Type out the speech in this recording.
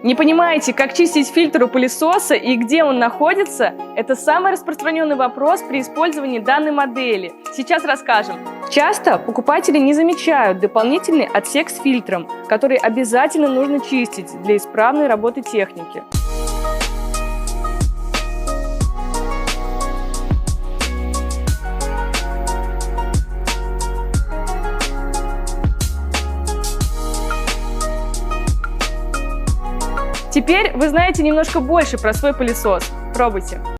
Не понимаете, как чистить фильтр у пылесоса и где он находится? Это самый распространенный вопрос при использовании данной модели. Сейчас расскажем. Часто покупатели не замечают дополнительный отсек с фильтром, который обязательно нужно чистить для исправной работы техники. Теперь вы знаете немножко больше про свой пылесос. Пробуйте!